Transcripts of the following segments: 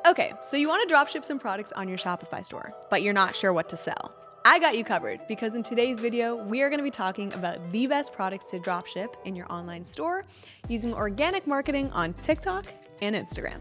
Okay, so you want to dropship some products on your Shopify store, but you're not sure what to sell. I got you covered because in today's video, we are going to be talking about the best products to dropship in your online store using organic marketing on TikTok and Instagram.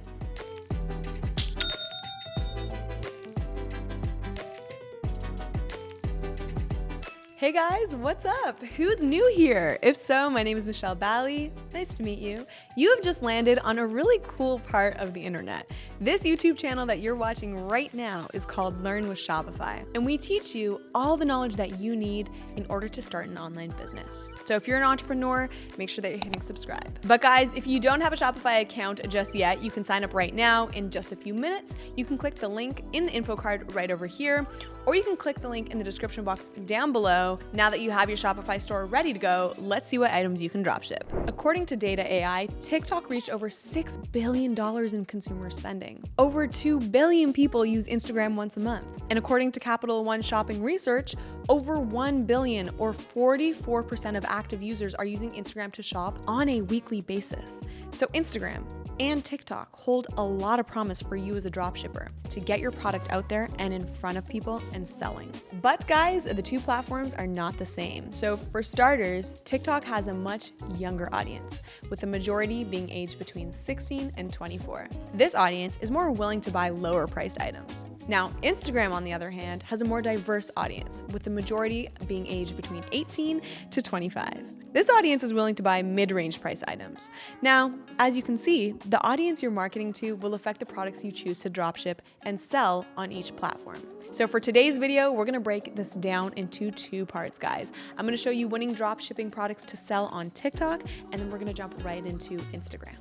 Hey guys, what's up? Who's new here? If so, my name is Michelle Bally. Nice to meet you. You have just landed on a really cool part of the internet. This YouTube channel that you're watching right now is called Learn with Shopify, and we teach you all the knowledge that you need in order to start an online business. So if you're an entrepreneur, make sure that you're hitting subscribe. But guys, if you don't have a Shopify account just yet, you can sign up right now in just a few minutes. You can click the link in the info card right over here, or you can click the link in the description box down below. Now that you have your Shopify store ready to go, let's see what items you can dropship. According to Data AI, TikTok reached over $6 billion in consumer spending. Over 2 billion people use Instagram once a month. And according to Capital One Shopping Research, over 1 billion or 44% of active users are using Instagram to shop on a weekly basis. So Instagram and TikTok hold a lot of promise for you as a dropshipper to get your product out there and in front of people and selling. But guys, the two platforms are not the same. So for starters, TikTok has a much younger audience, with the majority being aged between 16 and 24. This audience is more willing to buy lower priced items. Now, Instagram, on the other hand, has a more diverse audience, with the majority being aged between 18 to 25. This audience is willing to buy mid-range price items. Now, as you can see, the audience you're marketing to will affect the products you choose to dropship and sell on each platform. So for today's video, we're gonna break this down into two parts, guys. I'm gonna show you winning dropshipping products to sell on TikTok, and then we're gonna jump right into Instagram.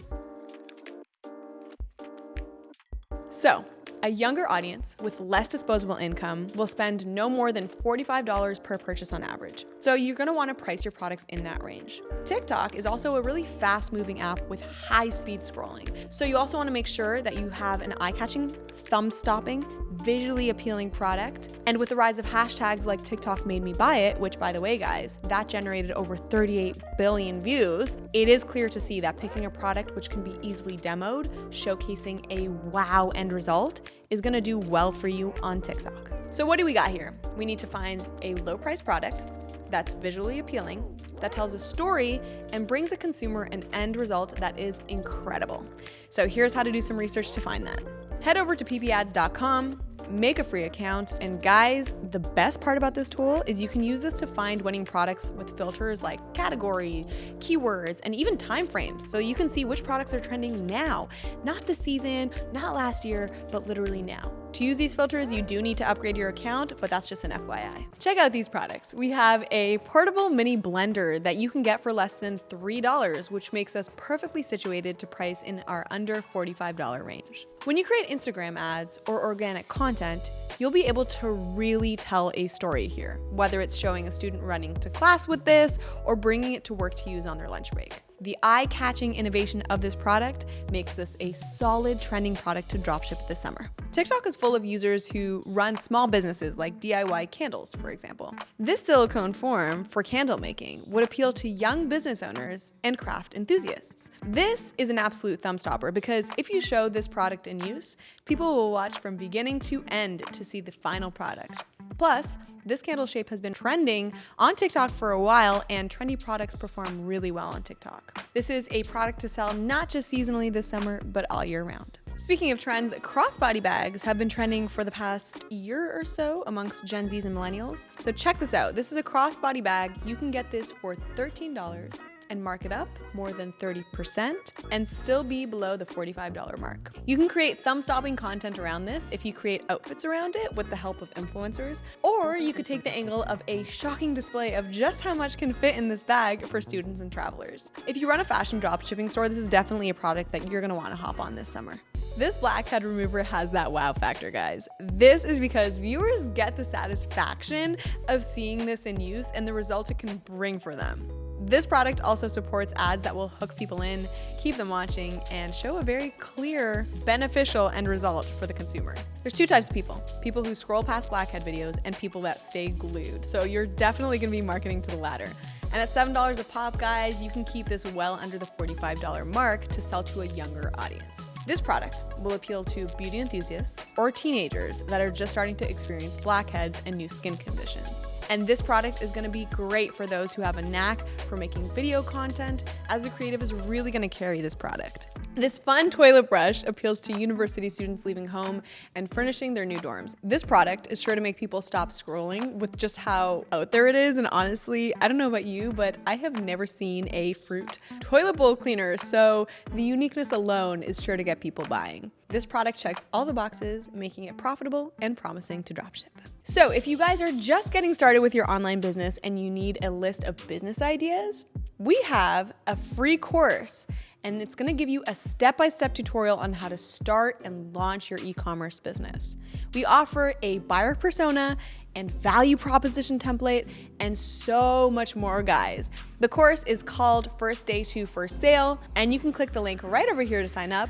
So, a younger audience with less disposable income will spend no more than $45 per purchase on average. So you're gonna wanna price your products in that range. TikTok is also a really fast-moving app with high-speed scrolling. So you also wanna make sure that you have an eye-catching, thumb-stopping, visually appealing product. And with the rise of hashtags like TikTok made me buy it, which by the way, guys, that generated over 38 billion views, it is clear to see that picking a product which can be easily demoed, showcasing a wow end result, is gonna do well for you on TikTok. So what do we got here? We need to find a low price product that's visually appealing, that tells a story and brings a consumer an end result that is incredible. So here's how to do some research to find that. Head over to ppads.com, make a free account, and guys, the best part about this tool is you can use this to find winning products with filters like category, keywords, and even timeframes, so you can see which products are trending now, not this season, not last year, but literally now. To use these filters, you do need to upgrade your account, but that's just an FYI. Check out these products. We have a portable mini blender that you can get for less than $3, which makes us perfectly situated to price in our under $45 range. When you create Instagram ads or organic content, you'll be able to really tell a story here, whether it's showing a student running to class with this or bringing it to work to use on their lunch break. The eye-catching innovation of this product makes this a solid trending product to dropship this summer. TikTok is full of users who run small businesses like DIY candles, for example. This silicone form for candle making would appeal to young business owners and craft enthusiasts. This is an absolute thumb stopper because if you show this product in use, people will watch from beginning to end to see the final product. Plus, this candle shape has been trending on TikTok for a while, and trendy products perform really well on TikTok. This is a product to sell not just seasonally this summer, but all year round. Speaking of trends, crossbody bags have been trending for the past year or so amongst Gen Zs and millennials. So check this out. This is a crossbody bag. You can get this for $13 and mark it up more than 30% and still be below the $45 mark. You can create thumb-stopping content around this if you create outfits around it with the help of influencers, or you could take the angle of a shocking display of just how much can fit in this bag for students and travelers. If you run a fashion dropshipping store, this is definitely a product that you're gonna wanna hop on this summer. This blackhead remover has that wow factor, guys. This is because viewers get the satisfaction of seeing this in use and the results it can bring for them. This product also supports ads that will hook people in, keep them watching, and show a very clear, beneficial end result for the consumer. There's two types of people who scroll past blackhead videos and people that stay glued. So you're definitely gonna be marketing to the latter. And at $7 a pop, guys, you can keep this well under the $45 mark to sell to a younger audience. This product will appeal to beauty enthusiasts or teenagers that are just starting to experience blackheads and new skin conditions. And this product is gonna be great for those who have a knack for making video content, as the creative is really gonna carry this product. This fun toilet brush appeals to university students leaving home and furnishing their new dorms. This product is sure to make people stop scrolling with just how out there it is. And honestly, I don't know about you, but I have never seen a fruit toilet bowl cleaner. So the uniqueness alone is sure to get people buying. This product checks all the boxes, making it profitable and promising to dropship. So if you guys are just getting started with your online business and you need a list of business ideas, we have a free course, and it's gonna give you a step-by-step tutorial on how to start and launch your e-commerce business. We offer a buyer persona and value proposition template and so much more, guys. The course is called First Day to First Sale, and you can click the link right over here to sign up,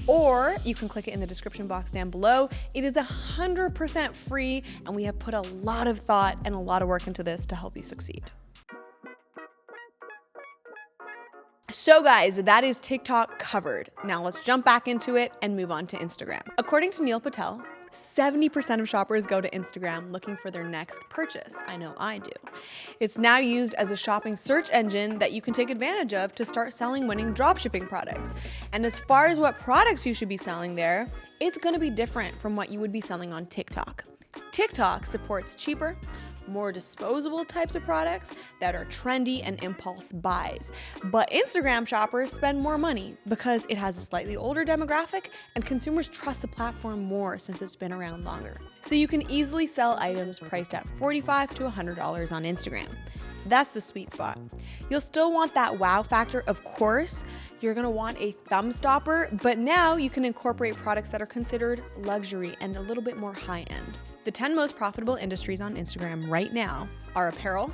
or you can click it in the description box down below. It is 100% free, and we have put a lot of thought and a lot of work into this to help you succeed. So guys, that is TikTok covered. Now let's jump back into it and move on to Instagram. According to Neil Patel, 70% of shoppers go to Instagram looking for their next purchase. I know I do. It's now used as a shopping search engine that you can take advantage of to start selling winning dropshipping products. And as far as what products you should be selling there, it's gonna be different from what you would be selling on TikTok. TikTok supports cheaper, more disposable types of products that are trendy and impulse buys. But Instagram shoppers spend more money because it has a slightly older demographic and consumers trust the platform more since it's been around longer. So you can easily sell items priced at $45 to $100 on Instagram. That's the sweet spot. You'll still want that wow factor, of course. You're gonna want a thumb stopper, but now you can incorporate products that are considered luxury and a little bit more high end. The 10 most profitable industries on Instagram right now are apparel,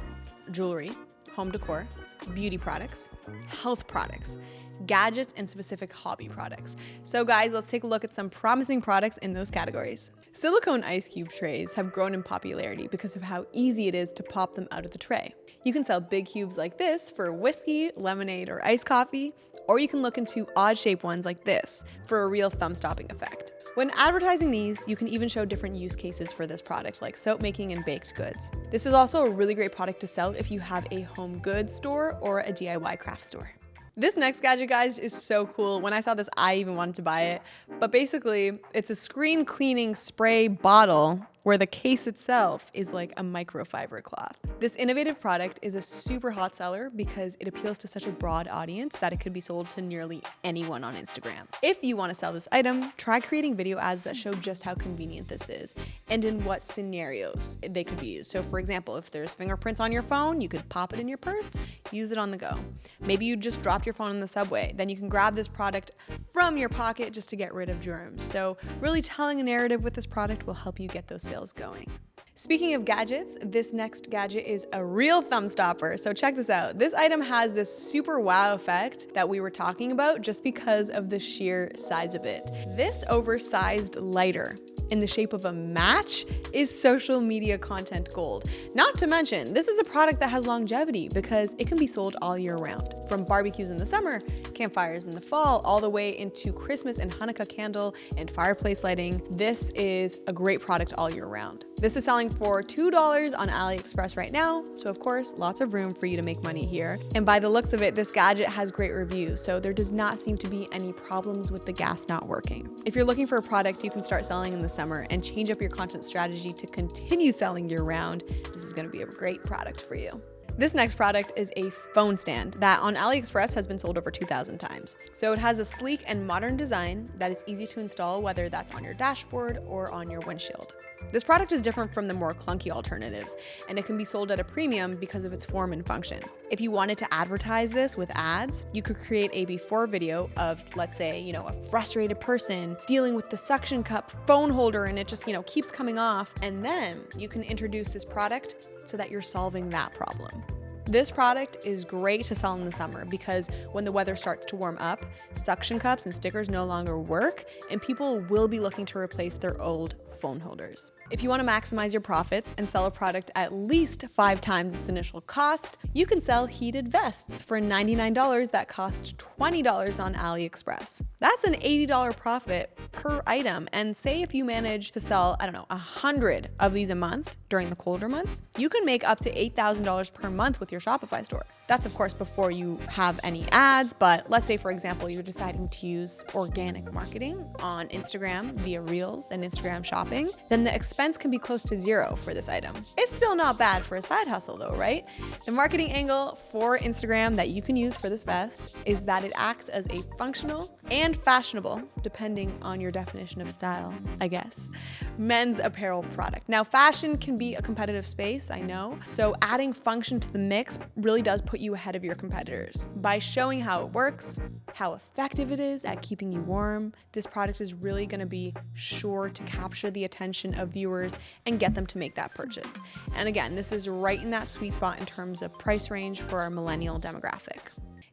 jewelry, home decor, beauty products, health products, gadgets, and specific hobby products. So guys, let's take a look at some promising products in those categories. Silicone ice cube trays have grown in popularity because of how easy it is to pop them out of the tray. You can sell big cubes like this for whiskey, lemonade, or iced coffee, or you can look into odd-shaped ones like this for a real thumb-stopping effect. When advertising these, you can even show different use cases for this product, like soap making and baked goods. This is also a really great product to sell if you have a home goods store or a DIY craft store. This next gadget, guys, is so cool. When I saw this, I even wanted to buy it. But basically, it's a screen cleaning spray bottle where the case itself is like a microfiber cloth. This innovative product is a super hot seller because it appeals to such a broad audience that it could be sold to nearly anyone on Instagram. If you want to sell this item, try creating video ads that show just how convenient this is and in what scenarios they could be used. So for example, if there's fingerprints on your phone, you could pop it in your purse, use it on the go. Maybe you just dropped your phone in the subway, then you can grab this product from your pocket just to get rid of germs. So really telling a narrative with this product will help you get those sales going. Speaking of gadgets, this next gadget is a real thumb stopper. So check this out. This item has this super wow effect that we were talking about just because of the sheer size of it. This oversized lighter in the shape of a match is social media content gold. Not to mention, this is a product that has longevity because it can be sold all year round. From barbecues in the summer, campfires in the fall, all the way into Christmas and Hanukkah candle and fireplace lighting. This is a great product all year round. This is selling for $2 on AliExpress right now, so of course, lots of room for you to make money here. And by the looks of it, this gadget has great reviews, so there does not seem to be any problems with the gas not working. If you're looking for a product you can start selling in the summer and change up your content strategy to continue selling year round, this is gonna be a great product for you. This next product is a phone stand that on AliExpress has been sold over 2,000 times. So it has a sleek and modern design that is easy to install, whether that's on your dashboard or on your windshield. This product is different from the more clunky alternatives, and it can be sold at a premium because of its form and function. If you wanted to advertise this with ads, you could create a before video of, let's say, a frustrated person dealing with the suction cup phone holder and it just, keeps coming off. And then you can introduce this product so that you're solving that problem. This product is great to sell in the summer because when the weather starts to warm up, suction cups and stickers no longer work, and people will be looking to replace their old phone holders. If you want to maximize your profits and sell a product at least 5 times its initial cost, you can sell heated vests for $99 that cost $20 on AliExpress. That's an $80 profit per item. And say if you manage to sell, 100 of these a month during the colder months, you can make up to $8,000 per month with your Shopify store. That's of course before you have any ads, but let's say for example, you're deciding to use organic marketing on Instagram via Reels and Instagram shopping, then the expense can be close to zero for this item. It's still not bad for a side hustle though, right? The marketing angle for Instagram that you can use for this vest is that it acts as a functional and fashionable, depending on your definition of style, I guess, men's apparel product. Now, fashion can be a competitive space, I know, so adding function to the mix really does put you ahead of your competitors. By showing how it works, how effective it is at keeping you warm, this product is really gonna be sure to capture the attention of viewers and get them to make that purchase. And again, this is right in that sweet spot in terms of price range for our millennial demographic.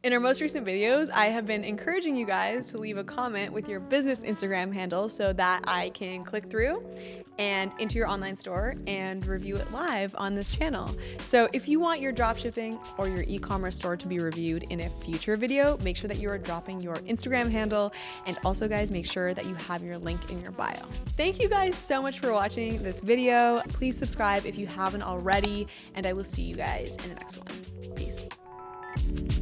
In our most recent videos, I have been encouraging you guys to leave a comment with your business Instagram handle so that I can click through and into your online store and review it live on this channel. So if you want your dropshipping or your e-commerce store to be reviewed in a future video, make sure that you are dropping your Instagram handle, and also guys, make sure that you have your link in your bio. Thank you guys so much for watching this video. Please subscribe if you haven't already, and I will see you guys in the next one. Peace.